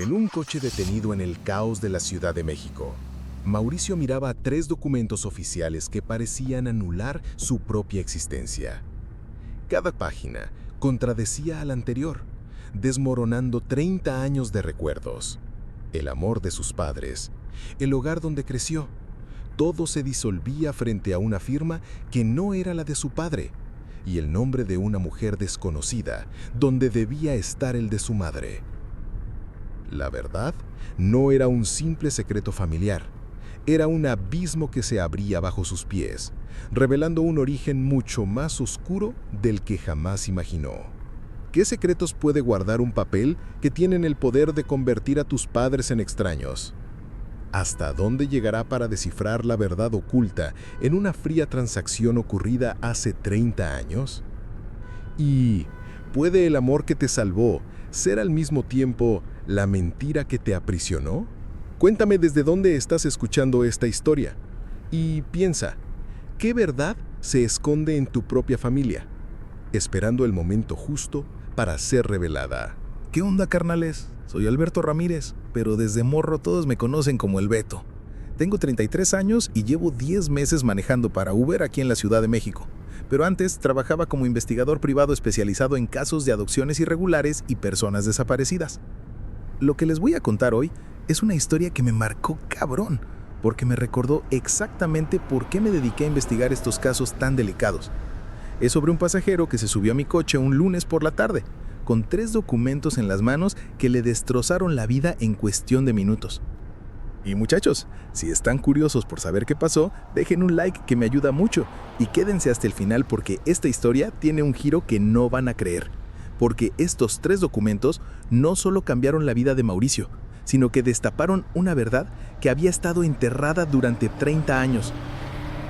En un coche detenido en el caos de la Ciudad de México, Mauricio miraba 3 documentos oficiales que parecían anular su propia existencia. Cada página contradecía a la anterior, desmoronando 30 años de recuerdos. El amor de sus padres, el hogar donde creció, todo se disolvía frente a una firma que no era la de su padre, y el nombre de una mujer desconocida, donde debía estar el de su madre. La verdad no era un simple secreto familiar, era un abismo que se abría bajo sus pies, revelando un origen mucho más oscuro del que jamás imaginó. ¿Qué secretos puede guardar un papel que tienen el poder de convertir a tus padres en extraños? ¿Hasta dónde llegará para descifrar la verdad oculta en una fría transacción ocurrida hace 30 años? ¿Y puede el amor que te salvó ser al mismo tiempo la mentira que te aprisionó? Cuéntame desde dónde estás escuchando esta historia. Y piensa, ¿qué verdad se esconde en tu propia familia, esperando el momento justo para ser revelada? ¿Qué onda, carnales? Soy Alberto Ramírez, pero desde morro todos me conocen como el Beto. Tengo 33 años y llevo 10 meses manejando para Uber aquí en la Ciudad de México. Pero antes trabajaba como investigador privado especializado en casos de adopciones irregulares y personas desaparecidas. Lo que les voy a contar hoy es una historia que me marcó cabrón, porque me recordó exactamente por qué me dediqué a investigar estos casos tan delicados. Es sobre un pasajero que se subió a mi coche un lunes por la tarde, con 3 documentos en las manos que le destrozaron la vida en cuestión de minutos. Y muchachos, si están curiosos por saber qué pasó, dejen un like que me ayuda mucho y quédense hasta el final porque esta historia tiene un giro que no van a creer. Porque estos 3 documentos no solo cambiaron la vida de Mauricio, sino que destaparon una verdad que había estado enterrada durante 30 años.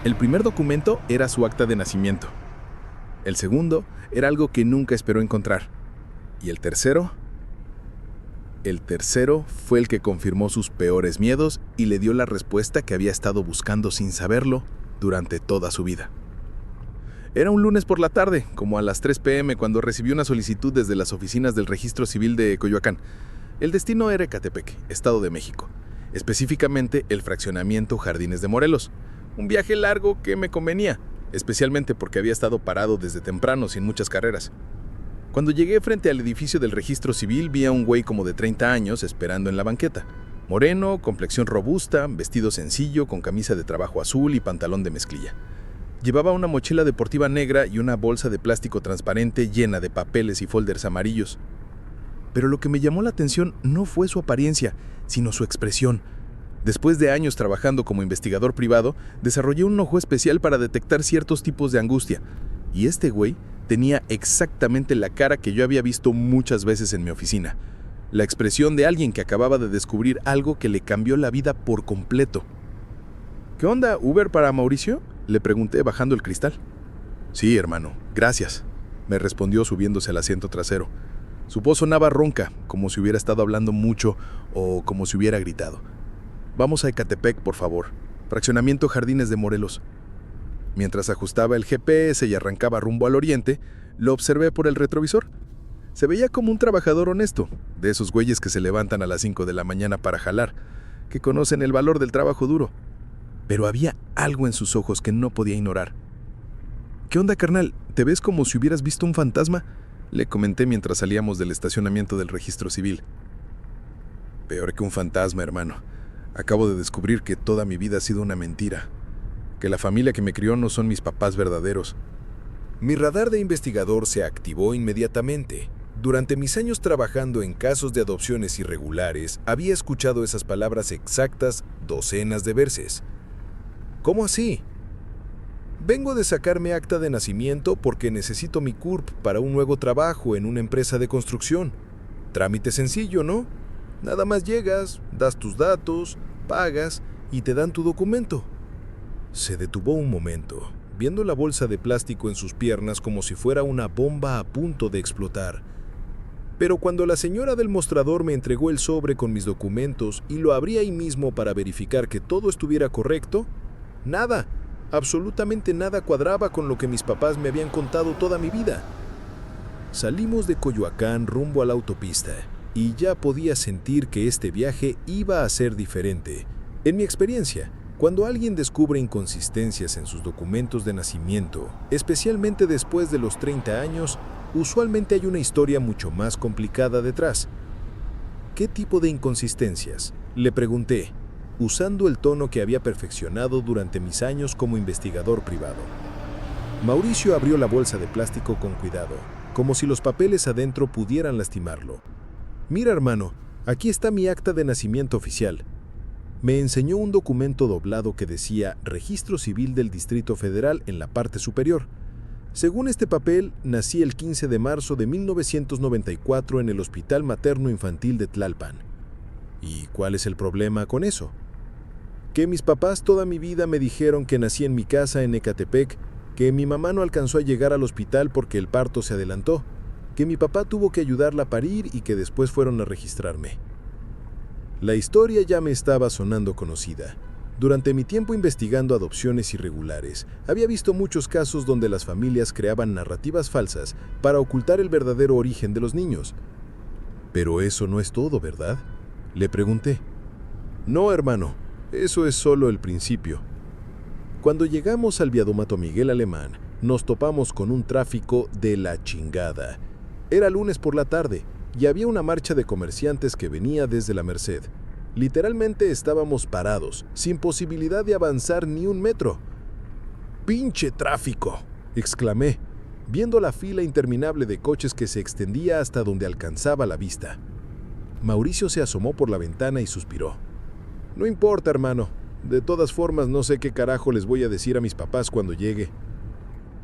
El primer documento era su acta de nacimiento. El segundo era algo que nunca esperó encontrar. ¿Y el tercero? El tercero fue el que confirmó sus peores miedos y le dio la respuesta que había estado buscando sin saberlo durante toda su vida. Era un lunes por la tarde, como a las 3 p.m., cuando recibí una solicitud desde las oficinas del Registro Civil de Coyoacán. El destino era Ecatepec, Estado de México, específicamente el fraccionamiento Jardines de Morelos. Un viaje largo que me convenía, especialmente porque había estado parado desde temprano sin muchas carreras. Cuando llegué frente al edificio del Registro Civil, vi a un güey como de 30 años esperando en la banqueta. Moreno, complexión robusta, vestido sencillo, con camisa de trabajo azul y pantalón de mezclilla. Llevaba una mochila deportiva negra y una bolsa de plástico transparente llena de papeles y folders amarillos. Pero lo que me llamó la atención no fue su apariencia, sino su expresión. Después de años trabajando como investigador privado, desarrollé un ojo especial para detectar ciertos tipos de angustia. Y este güey tenía exactamente la cara que yo había visto muchas veces en mi oficina. La expresión de alguien que acababa de descubrir algo que le cambió la vida por completo. ¿Qué onda, Uber para Mauricio?, le pregunté bajando el cristal. Sí, hermano, gracias, me respondió subiéndose al asiento trasero. Su voz sonaba ronca, como si hubiera estado hablando mucho o como si hubiera gritado. Vamos a Ecatepec, por favor. Fraccionamiento Jardines de Morelos. Mientras ajustaba el GPS y arrancaba rumbo al oriente, lo observé por el retrovisor. Se veía como un trabajador honesto, de esos güeyes que se levantan a las 5 de la mañana para jalar, que conocen el valor del trabajo duro. Pero había algo en sus ojos que no podía ignorar. ¿Qué onda, carnal? ¿Te ves como si hubieras visto un fantasma?, le comenté mientras salíamos del estacionamiento del Registro Civil. Peor que un fantasma, hermano. Acabo de descubrir que toda mi vida ha sido una mentira, que la familia que me crió no son mis papás verdaderos. Mi radar de investigador se activó inmediatamente. Durante mis años trabajando en casos de adopciones irregulares, había escuchado esas palabras exactas docenas de veces. ¿Cómo así? Vengo de sacar mi acta de nacimiento porque necesito mi CURP para un nuevo trabajo en una empresa de construcción. Trámite sencillo, ¿no? Nada más llegas, das tus datos, pagas y te dan tu documento. Se detuvo un momento, viendo la bolsa de plástico en sus piernas como si fuera una bomba a punto de explotar. Pero cuando la señora del mostrador me entregó el sobre con mis documentos y lo abrí ahí mismo para verificar que todo estuviera correcto, nada. Absolutamente nada cuadraba con lo que mis papás me habían contado toda mi vida. Salimos de Coyoacán rumbo a la autopista y ya podía sentir que este viaje iba a ser diferente. En mi experiencia, cuando alguien descubre inconsistencias en sus documentos de nacimiento, especialmente después de los 30 años, usualmente hay una historia mucho más complicada detrás. ¿Qué tipo de inconsistencias?, le pregunté, usando el tono que había perfeccionado durante mis años como investigador privado. Mauricio abrió la bolsa de plástico con cuidado, como si los papeles adentro pudieran lastimarlo. Mira, hermano, aquí está mi acta de nacimiento oficial. Me enseñó un documento doblado que decía Registro Civil del Distrito Federal en la parte superior. Según este papel, nací el 15 de marzo de 1994 en el Hospital Materno Infantil de Tlalpan. ¿Y cuál es el problema con eso? Que mis papás toda mi vida me dijeron que nací en mi casa en Ecatepec, que mi mamá no alcanzó a llegar al hospital porque el parto se adelantó, que mi papá tuvo que ayudarla a parir y que después fueron a registrarme. La historia ya me estaba sonando conocida. Durante mi tiempo investigando adopciones irregulares, había visto muchos casos donde las familias creaban narrativas falsas para ocultar el verdadero origen de los niños. Pero eso no es todo, ¿verdad?, le pregunté. No, hermano, eso es solo el principio. Cuando llegamos al viaducto Miguel Alemán, nos topamos con un tráfico de la chingada. Era lunes por la tarde y había una marcha de comerciantes que venía desde la Merced. Literalmente estábamos parados, sin posibilidad de avanzar ni un metro. ¡Pinche tráfico!, exclamé, viendo la fila interminable de coches que se extendía hasta donde alcanzaba la vista. Mauricio se asomó por la ventana y suspiró. No importa, hermano. De todas formas, no sé qué carajo les voy a decir a mis papás cuando llegue.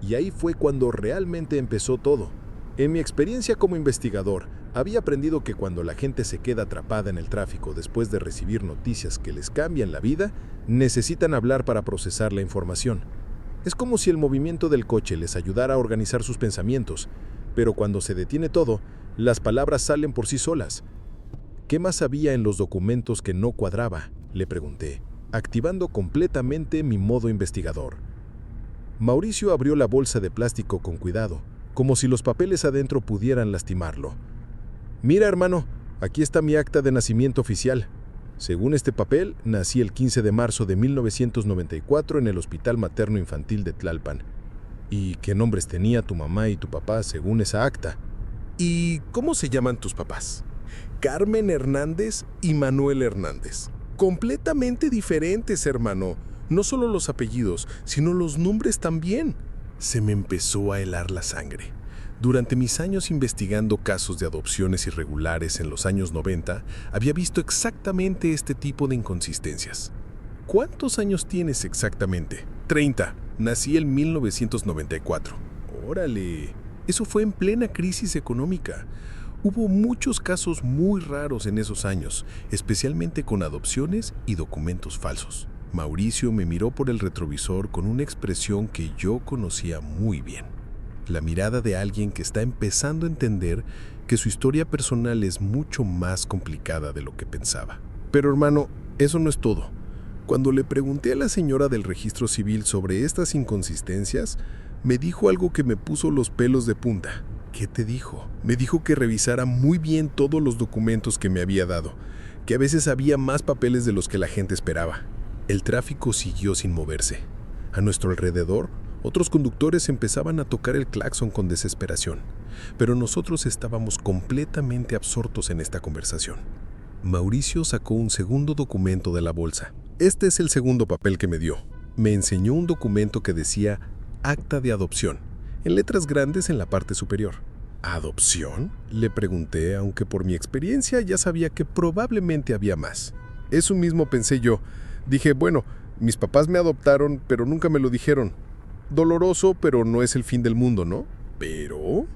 Y ahí fue cuando realmente empezó todo. En mi experiencia como investigador, había aprendido que cuando la gente se queda atrapada en el tráfico después de recibir noticias que les cambian la vida, necesitan hablar para procesar la información. Es como si el movimiento del coche les ayudara a organizar sus pensamientos, pero cuando se detiene todo, las palabras salen por sí solas. ¿Qué más había en los documentos que no cuadraba?, le pregunté, activando completamente mi modo investigador. Mauricio abrió la bolsa de plástico con cuidado, como si los papeles adentro pudieran lastimarlo. Mira, hermano, aquí está mi acta de nacimiento oficial. Según este papel, nací el 15 de marzo de 1994 en el Hospital Materno Infantil de Tlalpan. ¿Y qué nombres tenía tu mamá y tu papá según esa acta? ¿Y cómo se llaman tus papás? Carmen Hernández y Manuel Hernández. Completamente diferentes, hermano. No solo los apellidos, sino los nombres también. Se me empezó a helar la sangre. Durante mis años investigando casos de adopciones irregulares en los años 90, había visto exactamente este tipo de inconsistencias. ¿Cuántos años tienes exactamente? 30. Nací en 1994. Órale, eso fue en plena crisis económica. Hubo muchos casos muy raros en esos años, especialmente con adopciones y documentos falsos. Mauricio me miró por el retrovisor con una expresión que yo conocía muy bien. La mirada de alguien que está empezando a entender que su historia personal es mucho más complicada de lo que pensaba. Pero hermano, eso no es todo. Cuando le pregunté a la señora del registro civil sobre estas inconsistencias, me dijo algo que me puso los pelos de punta. ¿Qué te dijo? Me dijo que revisara muy bien todos los documentos que me había dado, que a veces había más papeles de los que la gente esperaba. El tráfico siguió sin moverse. A nuestro alrededor, otros conductores empezaban a tocar el claxon con desesperación, pero nosotros estábamos completamente absortos en esta conversación. Mauricio sacó un segundo documento de la bolsa. Este es el segundo papel que me dio. Me enseñó un documento que decía Acta de Adopción, en letras grandes en la parte superior. ¿Adopción?, le pregunté, aunque por mi experiencia ya sabía que probablemente había más. Eso mismo pensé yo. Dije, bueno, mis papás me adoptaron, pero nunca me lo dijeron. Doloroso, pero no es el fin del mundo, ¿no? Pero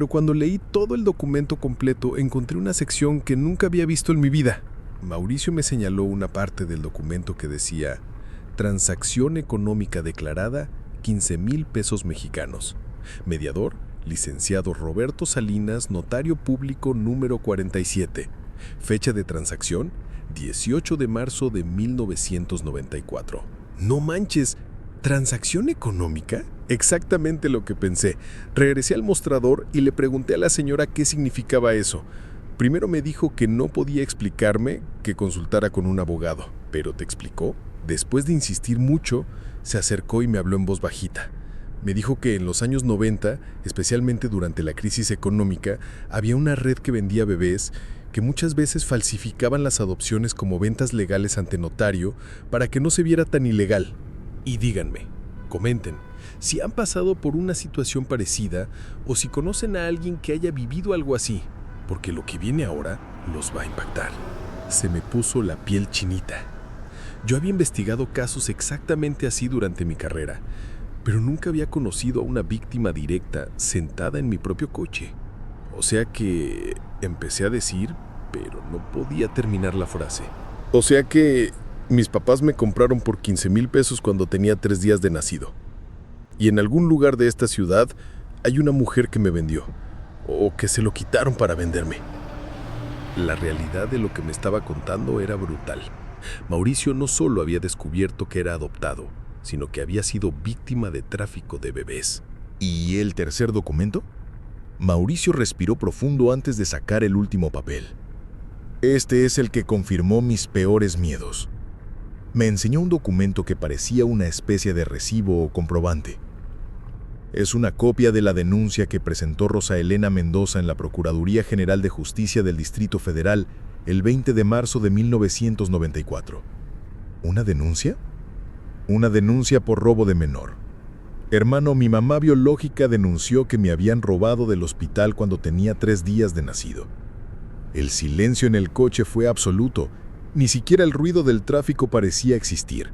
cuando leí todo el documento completo, encontré una sección que nunca había visto en mi vida. Mauricio me señaló una parte del documento que decía Transacción económica declarada, 15,000 pesos mexicanos. Mediador, licenciado Roberto Salinas, notario público número 47. Fecha de transacción, 18 de marzo de 1994. ¡No manches! ¿Transacción económica? Exactamente lo que pensé. Regresé al mostrador y le pregunté a la señora qué significaba eso. Primero me dijo que no podía explicarme, que consultara con un abogado. ¿Pero te explicó? Después de insistir mucho, se acercó y me habló en voz bajita. Me dijo que en los años 90, especialmente durante la crisis económica, había una red que vendía bebés que muchas veces falsificaban las adopciones como ventas legales ante notario para que no se viera tan ilegal. Y díganme, comenten, si han pasado por una situación parecida o si conocen a alguien que haya vivido algo así, porque lo que viene ahora los va a impactar. Se me puso la piel chinita. Yo había investigado casos exactamente así durante mi carrera, pero nunca había conocido a una víctima directa sentada en mi propio coche. O sea que empecé a decir, pero no podía terminar la frase. O sea que mis papás me compraron por 15,000 pesos cuando tenía 3 días de nacido. Y en algún lugar de esta ciudad hay una mujer que me vendió, o que se lo quitaron para venderme. La realidad de lo que me estaba contando era brutal. Mauricio no solo había descubierto que era adoptado, sino que había sido víctima de tráfico de bebés. ¿Y el tercer documento? Mauricio respiró profundo antes de sacar el último papel. Este es el que confirmó mis peores miedos. Me enseñó un documento que parecía una especie de recibo o comprobante. Es una copia de la denuncia que presentó Rosa Elena Mendoza en la Procuraduría General de Justicia del Distrito Federal el 20 de marzo de 1994. ¿Una denuncia? Una denuncia por robo de menor. Hermano, mi mamá biológica denunció que me habían robado del hospital cuando tenía 3 días de nacido. El silencio en el coche fue absoluto. Ni siquiera el ruido del tráfico parecía existir.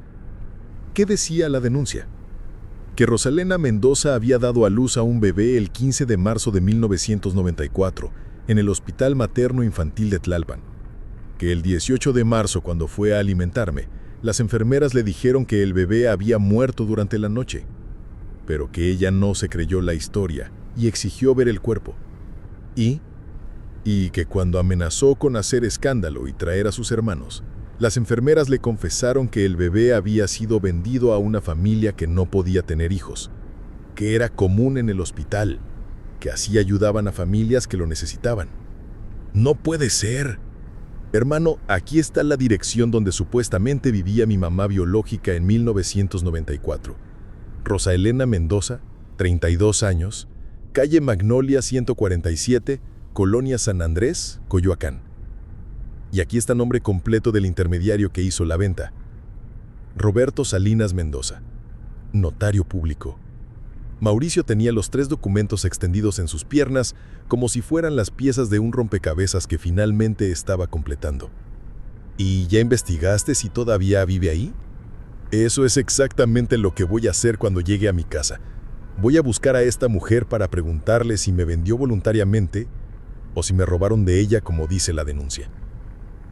¿Qué decía la denuncia? Que Rosalena Mendoza había dado a luz a un bebé el 15 de marzo de 1994 en el Hospital Materno Infantil de Tlalpan. Que el 18 de marzo, cuando fue a alimentarme, las enfermeras le dijeron que el bebé había muerto durante la noche, pero que ella no se creyó la historia y exigió ver el cuerpo. Y que cuando amenazó con hacer escándalo y traer a sus hermanos, las enfermeras le confesaron que el bebé había sido vendido a una familia que no podía tener hijos, que era común en el hospital, que así ayudaban a familias que lo necesitaban. ¡No puede ser! Hermano, aquí está la dirección donde supuestamente vivía mi mamá biológica en 1994. Rosa Elena Mendoza, 32 años, calle Magnolia 147, Colonia San Andrés, Coyoacán. Y aquí está el nombre completo del intermediario que hizo la venta. Roberto Salinas Mendoza, notario público. Mauricio tenía los 3 documentos extendidos en sus piernas como si fueran las piezas de un rompecabezas que finalmente estaba completando. ¿Y ya investigaste si todavía vive ahí? Eso es exactamente lo que voy a hacer cuando llegue a mi casa. Voy a buscar a esta mujer para preguntarle si me vendió voluntariamente o si me robaron de ella como dice la denuncia.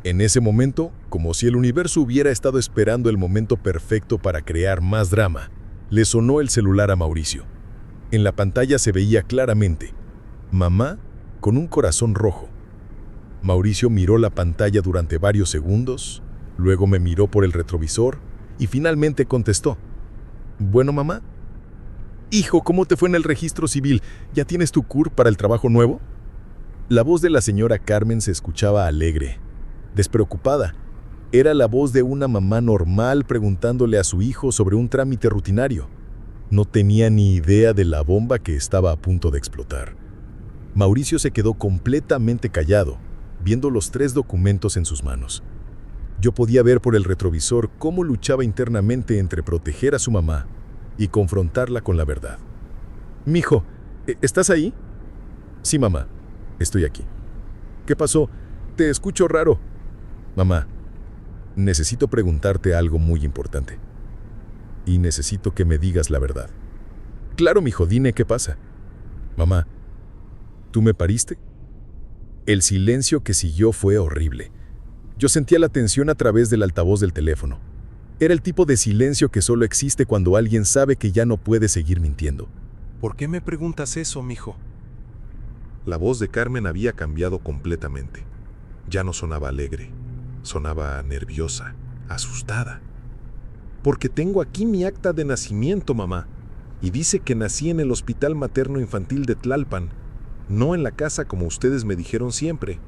En ese momento, como si el universo hubiera estado esperando el momento perfecto para crear más drama, le sonó el celular a Mauricio. En la pantalla se veía claramente, mamá con un corazón rojo. Mauricio miró la pantalla durante varios segundos, luego me miró por el retrovisor y finalmente contestó, «Bueno, mamá». «Hijo, ¿cómo te fue en el registro civil? ¿Ya tienes tu CUR para el trabajo nuevo?». La voz de la señora Carmen se escuchaba alegre, despreocupada. Era la voz de una mamá normal preguntándole a su hijo sobre un trámite rutinario. No tenía ni idea de la bomba que estaba a punto de explotar. Mauricio se quedó completamente callado, viendo los 3 documentos en sus manos. Yo podía ver por el retrovisor cómo luchaba internamente entre proteger a su mamá y confrontarla con la verdad. «Mijo, ¿estás ahí?». «Sí, mamá, estoy aquí». «¿Qué pasó? Te escucho raro». «Mamá, necesito preguntarte algo muy importante. Y necesito que me digas la verdad». «Claro, mijo, dime qué pasa». «Mamá, ¿tú me pariste?». El silencio que siguió fue horrible. Yo sentía la tensión a través del altavoz del teléfono. Era el tipo de silencio que solo existe cuando alguien sabe que ya no puede seguir mintiendo. «¿Por qué me preguntas eso, mijo?». La voz de Carmen había cambiado completamente. Ya no sonaba alegre, sonaba nerviosa, asustada. «Porque tengo aquí mi acta de nacimiento, mamá, y dice que nací en el Hospital Materno Infantil de Tlalpan, no en la casa como ustedes me dijeron siempre».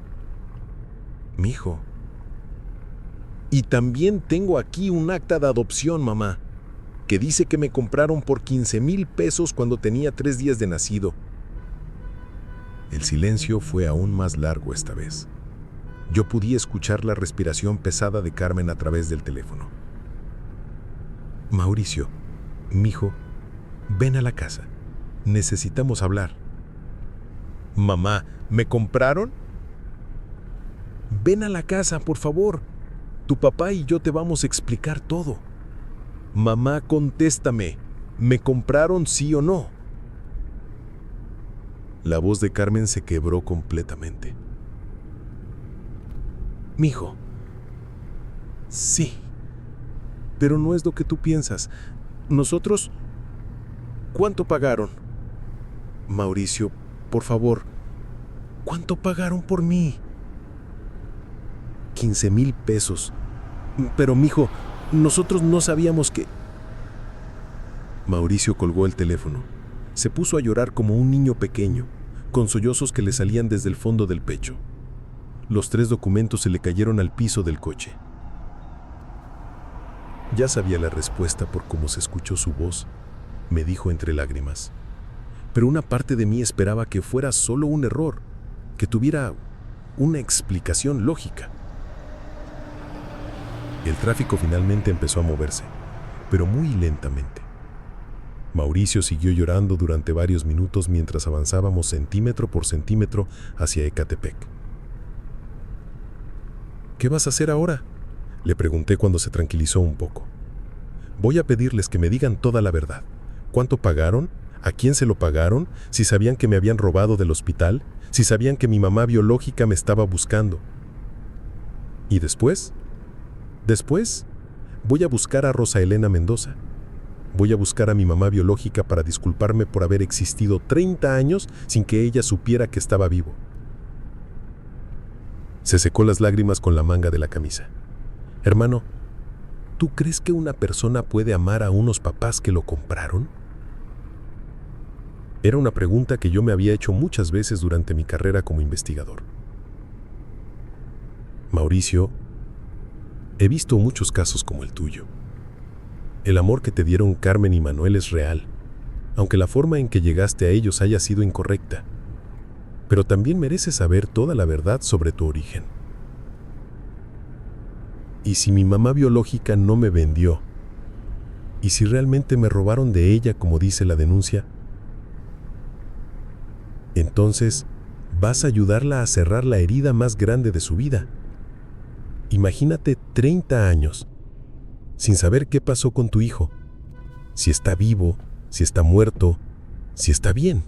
Mijo. Y también tengo aquí un acta de adopción, mamá, que dice que me compraron por 15,000 pesos cuando tenía 3 días de nacido. El silencio fue aún más largo esta vez. Yo podía escuchar la respiración pesada de Carmen a través del teléfono. Mauricio, mijo, ven a la casa. Necesitamos hablar. Mamá, ¿me compraron? Ven a la casa, por favor. Tu papá y yo te vamos a explicar todo. Mamá, contéstame. ¿Me compraron sí o no? La voz de Carmen se quebró completamente. Mijo, sí, pero no es lo que tú piensas. Nosotros, ¿cuánto pagaron? Mauricio, por favor, ¿cuánto pagaron por mí? 15,000 pesos. Pero, mijo, nosotros no sabíamos que... Mauricio colgó el teléfono. Se puso a llorar como un niño pequeño, con sollozos que le salían desde el fondo del pecho. Los 3 documentos se le cayeron al piso del coche. Ya sabía la respuesta por cómo se escuchó su voz, me dijo entre lágrimas. Pero una parte de mí esperaba que fuera solo un error, que tuviera una explicación lógica. El tráfico finalmente empezó a moverse, pero muy lentamente. Mauricio siguió llorando durante varios minutos mientras avanzábamos centímetro por centímetro hacia Ecatepec. ¿Qué vas a hacer ahora?, le pregunté cuando se tranquilizó un poco. Voy a pedirles que me digan toda la verdad. ¿Cuánto pagaron? ¿A quién se lo pagaron? ¿Si sabían que me habían robado del hospital? ¿Si sabían que mi mamá biológica me estaba buscando? ¿Y después? Después, voy a buscar a Rosa Elena Mendoza. Voy a buscar a mi mamá biológica para disculparme por haber existido 30 años sin que ella supiera que estaba vivo. Se secó las lágrimas con la manga de la camisa. Hermano, ¿tú crees que una persona puede amar a unos papás que lo compraron? Era una pregunta que yo me había hecho muchas veces durante mi carrera como investigador. Mauricio, he visto muchos casos como el tuyo. El amor que te dieron Carmen y Manuel es real, aunque la forma en que llegaste a ellos haya sido incorrecta. Pero también mereces saber toda la verdad sobre tu origen. ¿Y si mi mamá biológica no me vendió? ¿Y si realmente me robaron de ella, como dice la denuncia? Entonces, vas a ayudarla a cerrar la herida más grande de su vida. Imagínate 30 años, sin saber qué pasó con tu hijo, si está vivo, si está muerto, si está bien.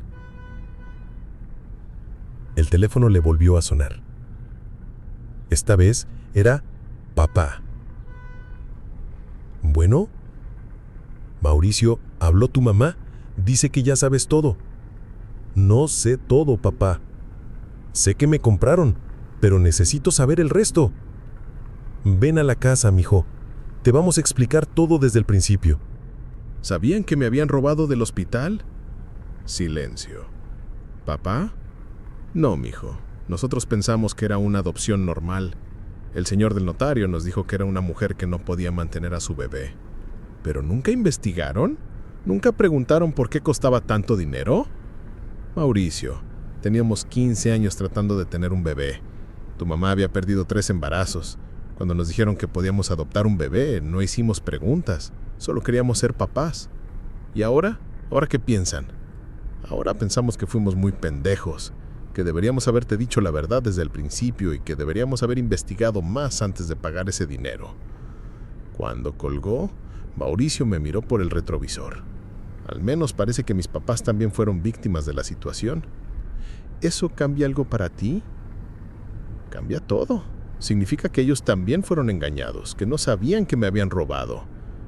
El teléfono le volvió a sonar. Esta vez era papá. ¿Bueno? Mauricio, ¿habló tu mamá? Dice que ya sabes todo. No sé todo, papá. Sé que me compraron, pero necesito saber el resto. Ven a la casa, mijo. Te vamos a explicar todo desde el principio. ¿Sabían que me habían robado del hospital? Silencio. ¿Papá? No, mijo. Nosotros pensamos que era una adopción normal. El señor del notario nos dijo que era una mujer que no podía mantener a su bebé. ¿Pero nunca investigaron? ¿Nunca preguntaron por qué costaba tanto dinero? Mauricio, teníamos 15 años tratando de tener un bebé. Tu mamá había perdido 3 embarazos. Cuando nos dijeron que podíamos adoptar un bebé, no hicimos preguntas. Solo queríamos ser papás. ¿Y ahora? ¿Ahora qué piensan? Ahora pensamos que fuimos muy pendejos, que deberíamos haberte dicho la verdad desde el principio y que deberíamos haber investigado más antes de pagar ese dinero. Cuando colgó, Mauricio me miró por el retrovisor. Al menos parece que mis papás también fueron víctimas de la situación. ¿Eso cambia algo para ti? Cambia todo. Significa que ellos también fueron engañados, que no sabían que me habían robado.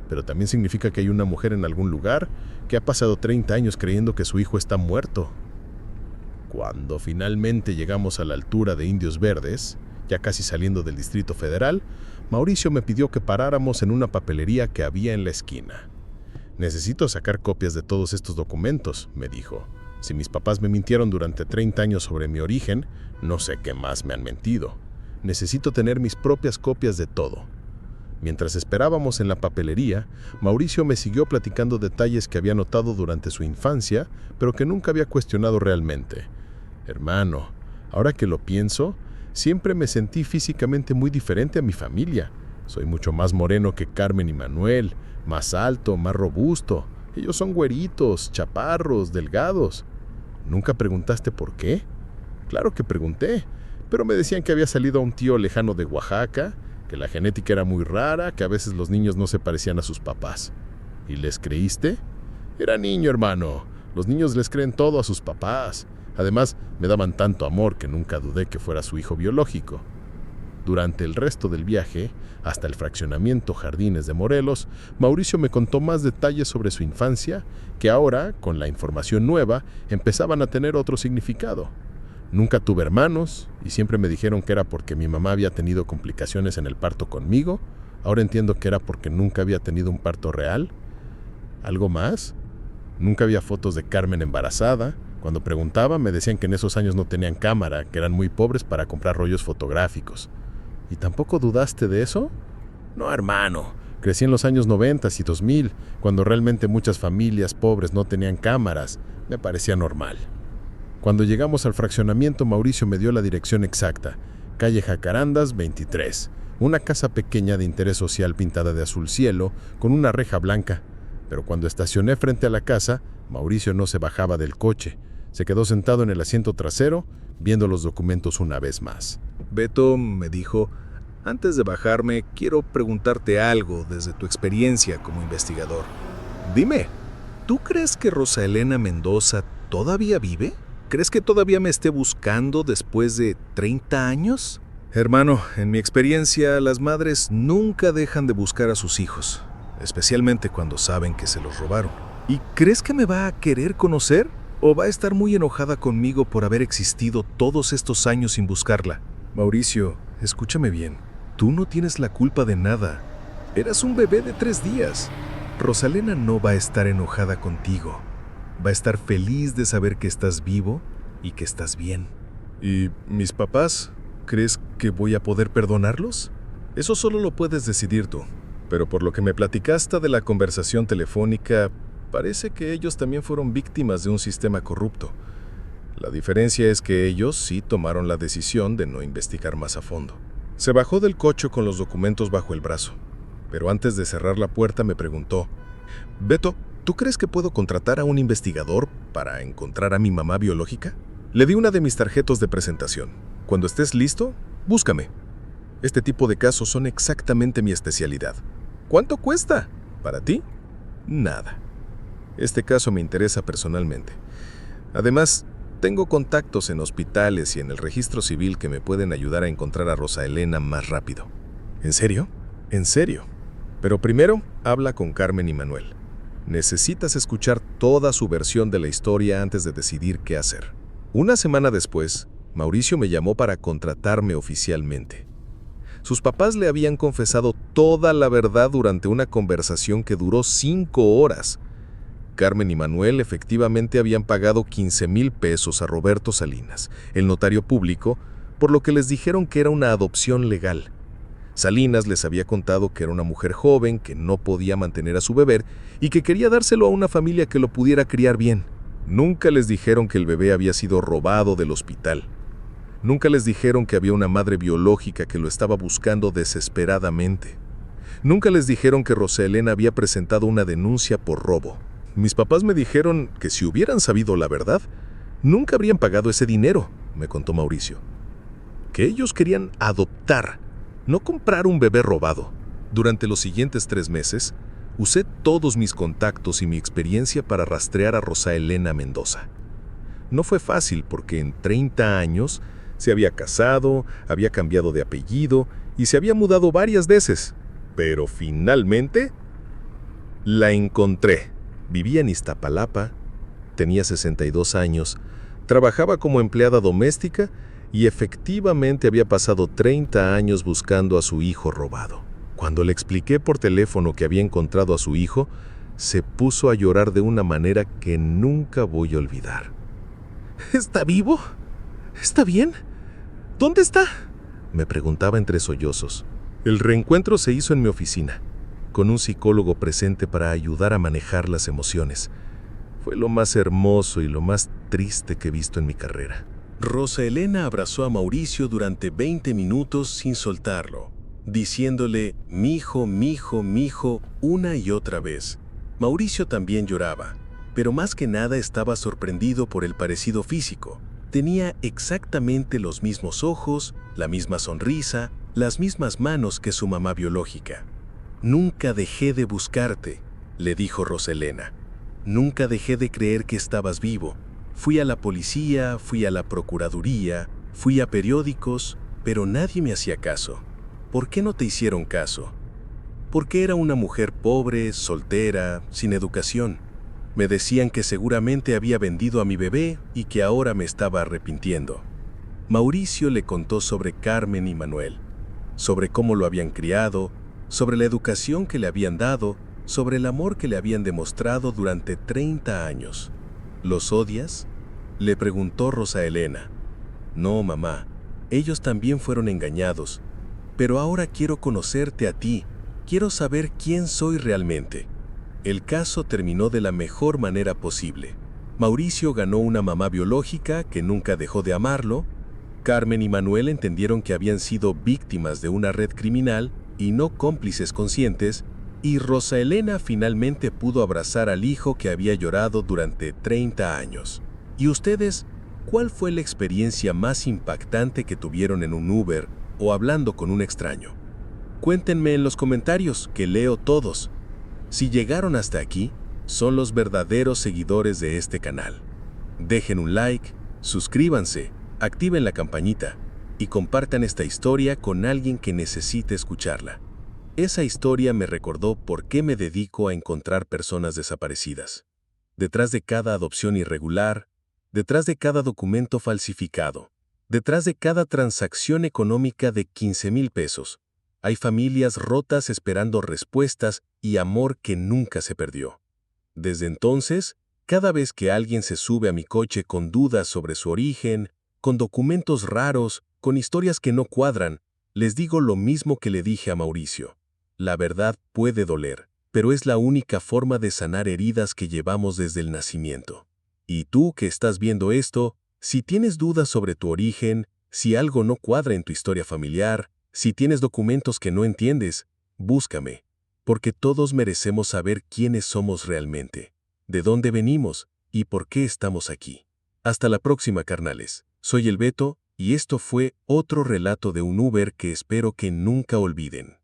Pero también significa que hay una mujer en algún lugar que ha pasado 30 años creyendo que su hijo está muerto. Cuando finalmente llegamos a la altura de Indios Verdes, ya casi saliendo del Distrito Federal, Mauricio me pidió que paráramos en una papelería que había en la esquina. Necesito sacar copias de todos estos documentos, me dijo. Si mis papás me mintieron durante 30 años sobre mi origen, no sé qué más me han mentido. Necesito tener mis propias copias de todo. Mientras esperábamos en la papelería, Mauricio me siguió platicando detalles que había notado durante su infancia, pero que nunca había cuestionado realmente. Hermano, ahora que lo pienso, siempre me sentí físicamente muy diferente a mi familia. Soy mucho más moreno que Carmen y Manuel, más alto, más robusto. Ellos son güeritos, chaparros, delgados. ¿Nunca preguntaste por qué? Claro que pregunté, pero me decían que había salido a un tío lejano de Oaxaca, que la genética era muy rara, que a veces los niños no se parecían a sus papás. ¿Y les creíste? Era niño, hermano. Los niños les creen todo a sus papás. Además, me daban tanto amor que nunca dudé que fuera su hijo biológico. Durante el resto del viaje, hasta el fraccionamiento Jardines de Morelos, Mauricio me contó más detalles sobre su infancia que ahora, con la información nueva, empezaban a tener otro significado. Nunca tuve hermanos y siempre me dijeron que era porque mi mamá había tenido complicaciones en el parto conmigo. Ahora entiendo que era porque nunca había tenido un parto real. ¿Algo más? Nunca había fotos de Carmen embarazada. Cuando preguntaba me decían que en esos años no tenían cámara, que eran muy pobres para comprar rollos fotográficos. ¿Y tampoco dudaste de eso? No, hermano. Crecí en los años 90 y 2000, cuando realmente muchas familias pobres no tenían cámaras. Me parecía normal. Cuando llegamos al fraccionamiento, Mauricio me dio la dirección exacta. Calle Jacarandas 23. Una casa pequeña de interés social pintada de azul cielo, con una reja blanca. Pero cuando estacioné frente a la casa, Mauricio no se bajaba del coche. Se quedó sentado en el asiento trasero, viendo los documentos una vez más. Beto me dijo, antes de bajarme, quiero preguntarte algo desde tu experiencia como investigador. Dime, ¿tú crees que Rosa Elena Mendoza todavía vive? ¿Crees que todavía me esté buscando después de 30 años? Hermano, en mi experiencia, las madres nunca dejan de buscar a sus hijos, especialmente cuando saben que se los robaron. ¿Y crees que me va a querer conocer? ¿O va a estar muy enojada conmigo por haber existido todos estos años sin buscarla? Mauricio, escúchame bien. Tú no tienes la culpa de nada. Eras un bebé de 3 días. Rosalena no va a estar enojada contigo. Va a estar feliz de saber que estás vivo y que estás bien. ¿Y mis papás? ¿Crees que voy a poder perdonarlos? Eso solo lo puedes decidir tú. Pero por lo que me platicaste de la conversación telefónica, parece que ellos también fueron víctimas de un sistema corrupto. La diferencia es que ellos sí tomaron la decisión de no investigar más a fondo. Se bajó del coche con los documentos bajo el brazo, pero antes de cerrar la puerta me preguntó, Beto, ¿tú crees que puedo contratar a un investigador para encontrar a mi mamá biológica? Le di una de mis tarjetas de presentación. Cuando estés listo, búscame. Este tipo de casos son exactamente mi especialidad. ¿Cuánto cuesta? ¿Para ti? Nada. Este caso me interesa personalmente. Además, tengo contactos en hospitales y en el registro civil que me pueden ayudar a encontrar a Rosa Elena más rápido. ¿En serio? En serio. Pero primero, habla con Carmen y Manuel. Necesitas escuchar toda su versión de la historia antes de decidir qué hacer. Una semana después, Mauricio me llamó para contratarme oficialmente. Sus papás le habían confesado toda la verdad durante una conversación que duró 5 horas. Carmen y Manuel efectivamente habían pagado 15,000 pesos a Roberto Salinas, el notario público, por lo que les dijeron que era una adopción legal. Salinas les había contado que era una mujer joven que no podía mantener a su bebé y que quería dárselo a una familia que lo pudiera criar bien. Nunca les dijeron que el bebé había sido robado del hospital. Nunca les dijeron que había una madre biológica que lo estaba buscando desesperadamente. Nunca les dijeron que Rosa Elena había presentado una denuncia por robo. Mis papás me dijeron que si hubieran sabido la verdad, nunca habrían pagado ese dinero, me contó Mauricio. Que ellos querían adoptar, no comprar un bebé robado. Durante los siguientes 3 meses, usé todos mis contactos y mi experiencia para rastrear a Rosa Elena Mendoza. No fue fácil porque en 30 años se había casado, había cambiado de apellido y se había mudado varias veces. Pero finalmente la encontré. Vivía en Iztapalapa, tenía 62 años, trabajaba como empleada doméstica y efectivamente había pasado 30 años buscando a su hijo robado. Cuando le expliqué por teléfono que había encontrado a su hijo, se puso a llorar de una manera que nunca voy a olvidar. ¿Está vivo? ¿Está bien? ¿Dónde está? Me preguntaba entre sollozos. El reencuentro se hizo en mi oficina, con un psicólogo presente para ayudar a manejar las emociones. Fue lo más hermoso y lo más triste que he visto en mi carrera. Rosa Elena abrazó a Mauricio durante 20 minutos sin soltarlo, diciéndole mijo, mijo, mijo una y otra vez. Mauricio también lloraba, pero más que nada estaba sorprendido por el parecido físico. Tenía exactamente los mismos ojos, la misma sonrisa, las mismas manos que su mamá biológica. Nunca dejé de buscarte, le dijo Rosa Elena. Nunca dejé de creer que estabas vivo. Fui a la policía, fui a la procuraduría, fui a periódicos, pero nadie me hacía caso. ¿Por qué no te hicieron caso? Porque era una mujer pobre, soltera, sin educación. Me decían que seguramente había vendido a mi bebé y que ahora me estaba arrepintiendo. Mauricio le contó sobre Carmen y Manuel, sobre cómo lo habían criado, sobre la educación que le habían dado, sobre el amor que le habían demostrado durante 30 años. ¿Los odias?, le preguntó Rosa Elena. No, mamá, ellos también fueron engañados, pero ahora quiero conocerte a ti, quiero saber quién soy realmente. El caso terminó de la mejor manera posible. Mauricio ganó una mamá biológica que nunca dejó de amarlo. Carmen y Manuel entendieron que habían sido víctimas de una red criminal y no cómplices conscientes, y Rosa Elena finalmente pudo abrazar al hijo que había llorado durante 30 años. ¿Y ustedes, cuál fue la experiencia más impactante que tuvieron en un Uber o hablando con un extraño? Cuéntenme en los comentarios, que leo todos. Si llegaron hasta aquí, son los verdaderos seguidores de este canal. Dejen un like, suscríbanse, activen la campanita y compartan esta historia con alguien que necesite escucharla. Esa historia me recordó por qué me dedico a encontrar personas desaparecidas. Detrás de cada adopción irregular, detrás de cada documento falsificado, detrás de cada transacción económica de 15,000 pesos, hay familias rotas esperando respuestas y amor que nunca se perdió. Desde entonces, cada vez que alguien se sube a mi coche con dudas sobre su origen, con documentos raros, con historias que no cuadran, les digo lo mismo que le dije a Mauricio. La verdad puede doler, pero es la única forma de sanar heridas que llevamos desde el nacimiento. Y tú que estás viendo esto, si tienes dudas sobre tu origen, si algo no cuadra en tu historia familiar, si tienes documentos que no entiendes, búscame, porque todos merecemos saber quiénes somos realmente, de dónde venimos y por qué estamos aquí. Hasta la próxima, carnales. Soy el Beto y esto fue otro relato de un Uber que espero que nunca olviden.